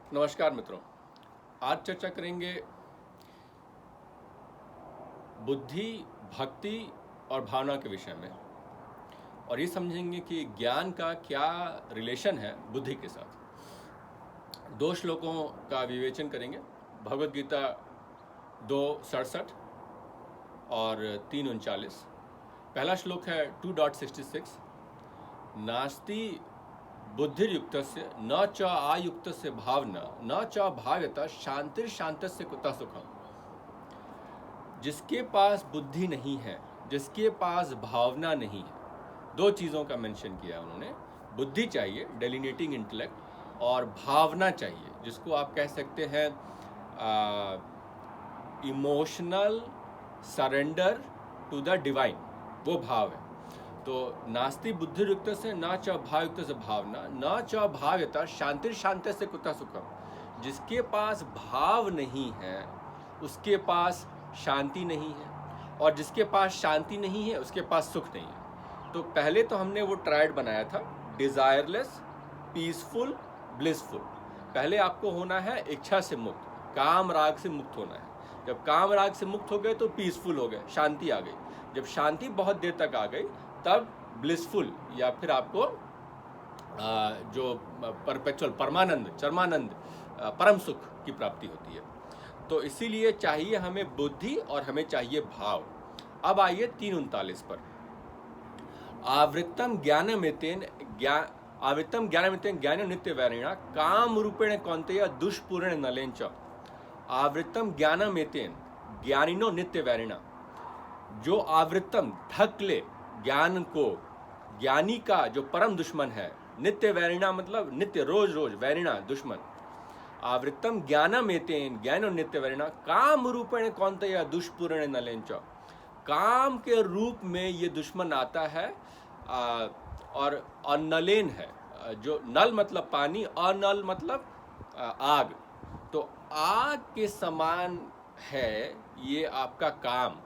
नमस्कार मित्रों। आज चर्चा करेंगे बुद्धि, भक्ति और भावना के विषय में, और ये समझेंगे कि ज्ञान का क्या रिलेशन है बुद्धि के साथ। 2 श्लोकों का विवेचन करेंगे, भगवद गीता 2:67 और 3:39। पहला श्लोक है 2.66, नास्ति बुद्धिर्युक्तस्य न च आयुक्तस्य भावना न च भाव्यता शांतिर्शांतस्य कुतः सुखम्। जिसके पास बुद्धि नहीं है, जिसके पास भावना नहीं है, 2 चीज़ों का मेंशन किया उन्होंने। बुद्धि चाहिए, डेलिनेटिंग इंटेलेक्ट, और भावना चाहिए, जिसको आप कह सकते हैं emotional surrender to the divine, वो भाव है। तो नास्ति बुद्धिर्युक्त से न च भावयुक्त से भावना न च भाव्यता शांतिर्शांत से कुतः सुखम। जिसके पास भाव नहीं है उसके पास शांति नहीं है, और जिसके पास शांति नहीं है उसके पास सुख नहीं है। तो पहले तो हमने वो ट्रायड बनाया था, डिजायरलेस, पीसफुल, ब्लिसफुल। पहले आपको होना है इच्छा से मुक्त, काम राग से मुक्त होना है। जब काम राग से मुक्त हो गए तो पीसफुल हो गए, शांति आ गई। जब शांति बहुत देर तक आ गई तब ब्लिसफुल, या फिर आपको जो परपेचुअल, परमानंद, चरमानंद, परम सुख की प्राप्ति होती है। तो इसीलिए चाहिए हमें बुद्धि और हमें चाहिए भाव। अब आइए 3:39 पर। आवृत्तम ज्ञानमेतेन ज्ञानो नित्य वैरिणा काम रूपेण कौन्तेय दुष्पूर्ण नलेन च। आवृत्तम ज्ञानमेतेन ज्ञानिनो नित्य वैरिणा। जो आवृत्तम ढक ले ज्ञान को, ज्ञानी का जो परम दुश्मन है, नित्य वैरिणा मतलब नित्य, रोज रोज, वैरिणा दुश्मन। आवृत्तम ज्ञानमेतेन ज्ञानो नित्य वैरिणा काम रूपेण कौन्तेय दुष्पूर्ण नलेन च। काम के रूप में ये दुश्मन आता है, और अनलेन है। जो नल मतलब पानी, अनल मतलब आग। तो आग के समान है ये आपका काम।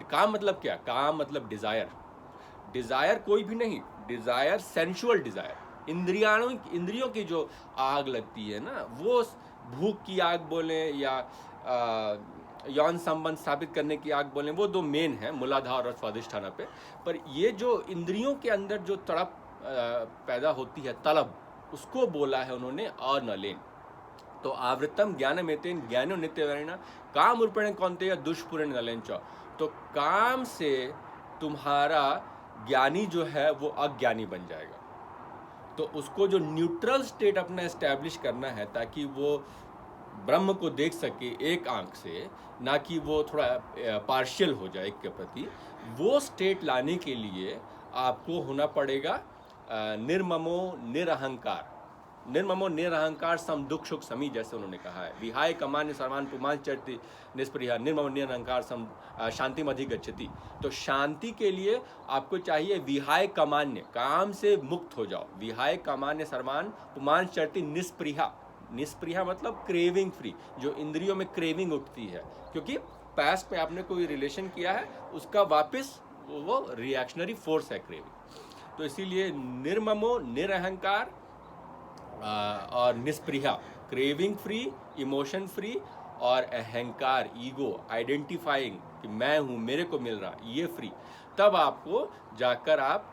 काम मतलब क्या? काम मतलब डिजायर। डिजायर कोई भी नहीं, डिजायर सेंसुअल डिजायर, इंद्रियों की जो आग लगती है ना, वो भूख की आग बोले या यौन संबंध स्थापित करने की आग बोले, वो 2 मेन है, मूलाधार और स्वादिष्ठान पे। पर ये जो इंद्रियों के अंदर जो तड़प पैदा होती है, तलब, उसको बोला है उन्होंने अनलेन। तो आवृत्तम ज्ञानमेतेन ज्ञानो नित्य वैरिणा काम रूपेण कौन्तेय दुष्पूर्ण नलेन च। तो काम से तुम्हारा ज्ञानी जो है वो अज्ञानी बन जाएगा। तो उसको जो न्यूट्रल स्टेट अपना एस्टैब्लिश करना है, ताकि वो ब्रह्म को देख सके एक आंख से, ना कि वो थोड़ा पार्शियल हो जाए के प्रति। वो स्टेट लाने के लिए आपको होना पड़ेगा निर्ममो निरहंकार। निर्ममो निरहंकार सम दुख सुख समी, जैसे उन्होंने कहा है। विहाय कमान्य सर्वान पुमान चरति निष्प्रिया निर्ममो निरहंकार सम शांति मधि गच्छति। तो शांति के लिए आपको चाहिए विहाय कमान्य, काम से मुक्त हो जाओ। विहाय कमान्य सर्वान पुमान चरति निष्प्रिया। निष्प्रिया मतलब क्रेविंग फ्री, जो इंद्रियों में क्रेविंग उठती है, क्योंकि पास्ट में आपने कोई रिलेशन किया है, उसका वापस वो रिएक्शनरी फोर्स है क्रेविंग। तो इसीलिए निर्ममो निरहंकार और निष्प्रिया, क्रेविंग फ्री, इमोशन फ्री, और अहंकार, ईगो, आइडेंटिफाइंग कि मैं हूँ, मेरे को मिल रहा, ये फ्री। तब आपको जाकर आप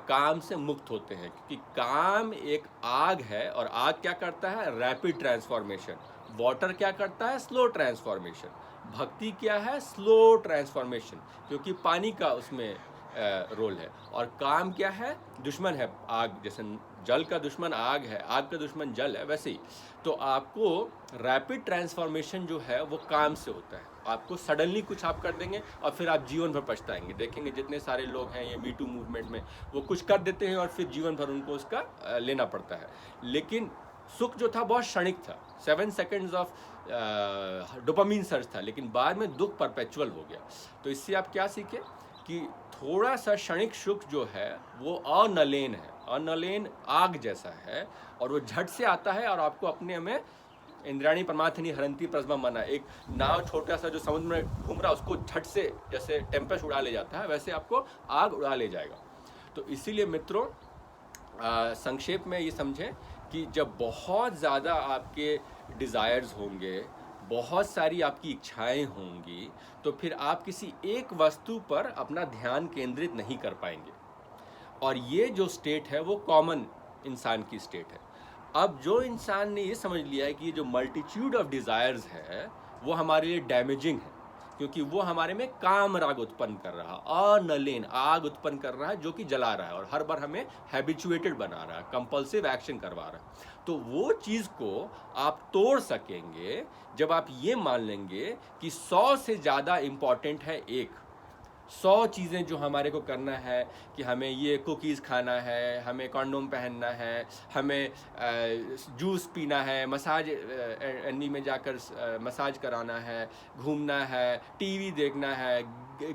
काम से मुक्त होते हैं। क्योंकि काम एक आग है, और आग क्या करता है? Rapid transformation. वाटर क्या करता है? Slow transformation. भक्ति क्या है? स्लो ट्रांसफॉर्मेशन, क्योंकि पानी का उसमें रोल है। और काम क्या है? दुश्मन है आग। जैसे जल का दुश्मन आग है, आग का दुश्मन जल है, वैसे ही। तो आपको रैपिड ट्रांसफॉर्मेशन जो है वो काम से होता है। आपको सडनली कुछ आप कर देंगे और फिर आप जीवन भर पछताएंगे। देखेंगे जितने सारे लोग हैं ये मीटू मूवमेंट में, वो कुछ कर देते हैं और फिर जीवन भर उनको उसका लेना पड़ता है। लेकिन सुख जो था बहुत क्षणिक था, 7 सेकेंड्स ऑफ डोपामीन सर्ज था, लेकिन बाद में दुख परपेचुअल हो गया। तो इससे आप क्या सीखे कि थोड़ा सा क्षणिक सुख जो है वो अनलेन है। अनलेन आग जैसा है, और वो झट से आता है, और आपको अपने में इंद्राणी परमार्थनी हरंती प्रज्मा मना, एक नाव छोटा सा जो समुद्र में घूम रहा, उसको झट से जैसे टेम्पेस्ट उड़ा ले जाता है, वैसे आपको आग उड़ा ले जाएगा। तो इसीलिए मित्रों संक्षेप में ये समझें कि जब बहुत ज़्यादा आपके डिज़ायर्स होंगे, बहुत सारी आपकी इच्छाएं होंगी, तो फिर आप किसी एक वस्तु पर अपना ध्यान केंद्रित नहीं कर पाएंगे। और ये जो स्टेट है वो कॉमन इंसान की स्टेट है। अब जो इंसान ने ये समझ लिया है कि ये जो मल्टीट्यूड ऑफ डिज़ायर्स है वो हमारे लिए डैमेजिंग है, क्योंकि वो हमारे में काम राग उत्पन्न कर रहा है, अनलेन आग उत्पन्न कर रहा है जो कि जला रहा है और हर बार हमें हैबिचुएटेड बना रहा है, कंपल्सिव एक्शन करवा रहा है। तो वो चीज़ को आप तोड़ सकेंगे जब आप ये मान लेंगे कि 100 से ज़्यादा इम्पॉर्टेंट है एक। 100 चीज़ें जो हमारे को करना है कि हमें ये कुकीज़ खाना है, हमें कॉन्डोम पहनना है, हमें जूस पीना है, मसाज एनी में जाकर मसाज कराना है, घूमना है, टीवी देखना है,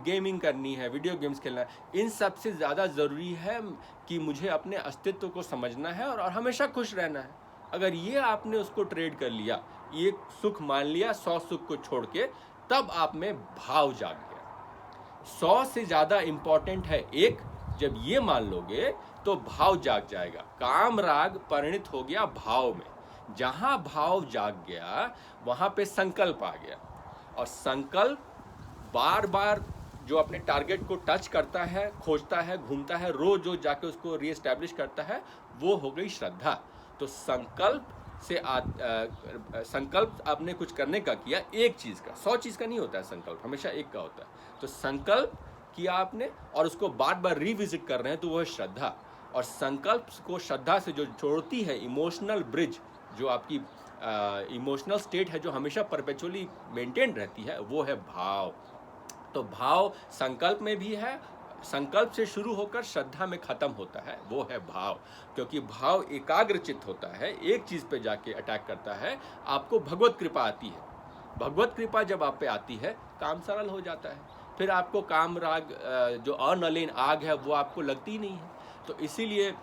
गेमिंग करनी है, वीडियो गेम्स खेलना है। इन सब से ज़्यादा ज़रूरी है कि मुझे अपने अस्तित्व को समझना है और हमेशा खुश रहना है। अगर ये आपने उसको ट्रेड कर लिया, ये सुख मान लिया 100 सुख को छोड़ के, तब आप में भाव जाग गया। 100 से ज़्यादा इम्पॉर्टेंट है एक, जब ये मान लोगे तो भाव जाग जाएगा। काम राग परिणित हो गया भाव में। जहां भाव जाग गया वहां पे संकल्प आ गया, और संकल्प बार बार जो अपने टारगेट को टच करता है, खोजता है, घूमता है, रोज जाके उसको रीएस्टैब्लिश करता है, वो हो गई श्रद्धा। तो संकल्प से संकल्प आपने कुछ करने का किया, एक चीज़ का, 100 चीज़ का नहीं होता है संकल्प, हमेशा एक का होता है। तो संकल्प किया आपने और उसको बार बार रिविजिट कर रहे हैं, तो वो है श्रद्धा। और संकल्प को श्रद्धा से जो जोड़ती है इमोशनल ब्रिज, जो आपकी इमोशनल स्टेट है जो हमेशा परपेचुअली मेंटेन रहती है, वो है भाव। तो भाव संकल्प में भी है, संकल्प से शुरू होकर श्रद्धा में खत्म होता है, वो है भाव। क्योंकि भाव एकाग्रचित्त होता है, एक चीज़ पे जाके अटैक करता है, आपको भगवत कृपा आती है। भगवत कृपा जब आप पे आती है, काम सरल हो जाता है। फिर आपको काम राग जो अनलेन आग है वो आपको लगती ही नहीं है। तो इसीलिए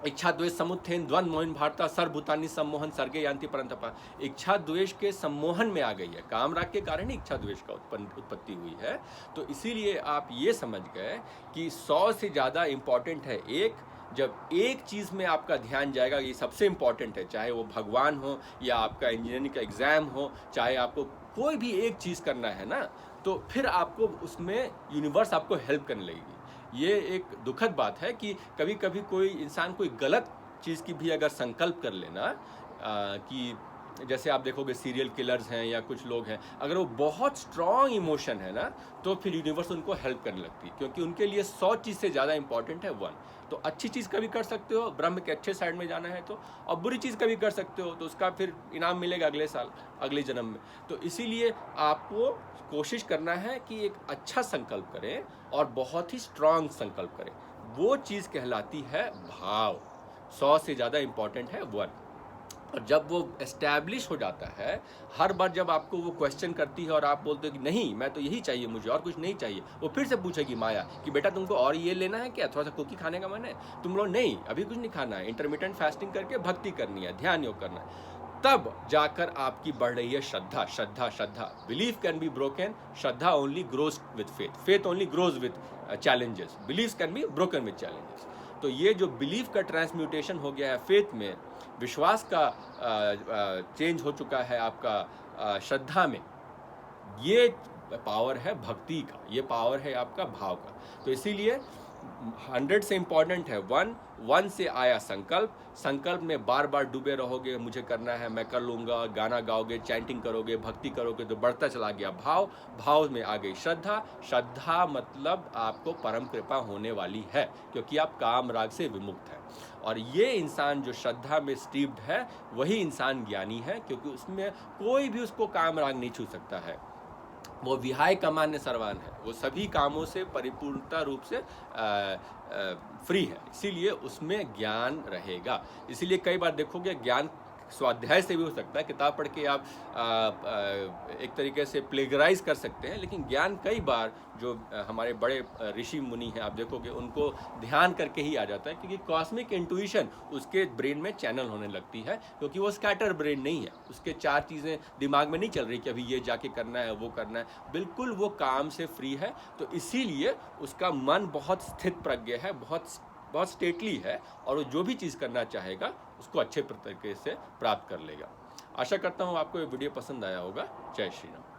इच्छा द्वेष समुत्थेन द्वंद्व मोहन भारता सर्वभूतानि सम्मोहन सर्गे यान्ति परंतपा। इच्छा द्वेष के सम्मोहन में आ गई है, काम राग के कारण ही इच्छा द्वेष का उत्पत्ति हुई है। तो इसीलिए आप ये समझ गए कि 100 से ज़्यादा इम्पॉर्टेंट है एक। जब एक चीज़ में आपका ध्यान जाएगा, ये सबसे इम्पॉर्टेंट है, चाहे वो भगवान हो या आपका इंजीनियरिंग का एग्ज़ाम हो, चाहे आपको कोई भी एक चीज़ करना है ना, तो फिर आपको उसमें यूनिवर्स आपको हेल्प करने लगेगी। ये एक दुखद बात है कि कभी कभी कोई इंसान कोई गलत चीज़ की भी अगर संकल्प कर लेना, कि जैसे आप देखोगे सीरियल किलर्स हैं या कुछ लोग हैं, अगर वो बहुत स्ट्रॉन्ग इमोशन है ना, तो फिर यूनिवर्स उनको हेल्प करने लगती है, क्योंकि उनके लिए 100 चीज़ से ज़्यादा इंपॉर्टेंट है वन। तो अच्छी चीज़ कभी कर सकते हो, ब्रह्म के अच्छे साइड में जाना है तो, और बुरी चीज़ कभी कर सकते हो तो उसका फिर इनाम मिलेगा अगले साल, अगले जन्म में। तो इसीलिए आपको कोशिश करना है कि एक अच्छा संकल्प करें और बहुत ही स्ट्रांग संकल्प करें, वो चीज़ कहलाती है भाव। 100 से ज़्यादा इम्पॉर्टेंट है वन। और जब वो एस्टैब्लिश हो जाता है, हर बार जब आपको वो क्वेश्चन करती है और आप बोलते हो कि नहीं मैं तो यही चाहिए, मुझे और कुछ नहीं चाहिए, वो फिर से पूछेगी माया कि बेटा तुमको और ये लेना है क्या, थोड़ा सा कुकी खाने का मन है, तुम लोग नहीं अभी कुछ नहीं खाना है, इंटरमिटेंट फास्टिंग करके भक्ति करनी है, ध्यान योग करना है। तब जाकर आपकी बढ़ रही है श्रद्धा। श्रद्धा श्रद्धा बिलीफ कैन बी ब्रोकन, श्रद्धा only grows with faith, faith only grows with challenges, belief can be broken with challenges. तो ये जो बिलीफ का ट्रांसम्यूटेशन हो गया है फेथ में, विश्वास का चेंज हो चुका है आपका श्रद्धा में, ये पावर है भक्ति का, ये पावर है आपका भाव का। तो इसीलिए 100 से इम्पॉर्टेंट है वन से आया संकल्प, संकल्प में बार बार डूबे रहोगे, मुझे करना है, मैं कर लूँगा, गाना गाओगे, चैंटिंग करोगे, भक्ति करोगे, तो बढ़ता चला गया भाव, भाव में आ गई श्रद्धा, श्रद्धा मतलब आपको परम कृपा होने वाली है, क्योंकि आप काम राग से विमुक्त हैं। और ये इंसान जो श्रद्धा में स्टीव्ड है, वही इंसान ज्ञानी है, क्योंकि उसमें कोई भी उसको काम राग नहीं छू सकता है। वो विहाय कमान्य सर्वान है, वो सभी कामों से परिपूर्णता रूप से फ्री है, इसीलिए उसमें ज्ञान रहेगा। इसीलिए कई बार देखोगे ज्ञान स्वाध्याय से भी हो सकता है, किताब पढ़ के आप एक तरीके से प्लेगराइज कर सकते हैं, लेकिन ज्ञान कई बार जो हमारे बड़े ऋषि मुनि हैं आप देखोगे उनको ध्यान करके ही आ जाता है, क्योंकि कॉस्मिक इंट्यूशन उसके ब्रेन में चैनल होने लगती है, क्योंकि वो स्कैटर ब्रेन नहीं है, उसके 4 चीज़ें दिमाग में नहीं चल रही कि अभी ये जाके करना है, वो करना है, बिल्कुल वो काम से फ्री है। तो इसीलिए उसका मन बहुत स्थित प्रज्ञ है, बहुत स्टेटली है, और वो जो भी चीज़ करना चाहेगा उसको अच्छे तरीके से प्राप्त कर लेगा। आशा करता हूँ आपको ये वीडियो पसंद आया होगा। जय श्री राम।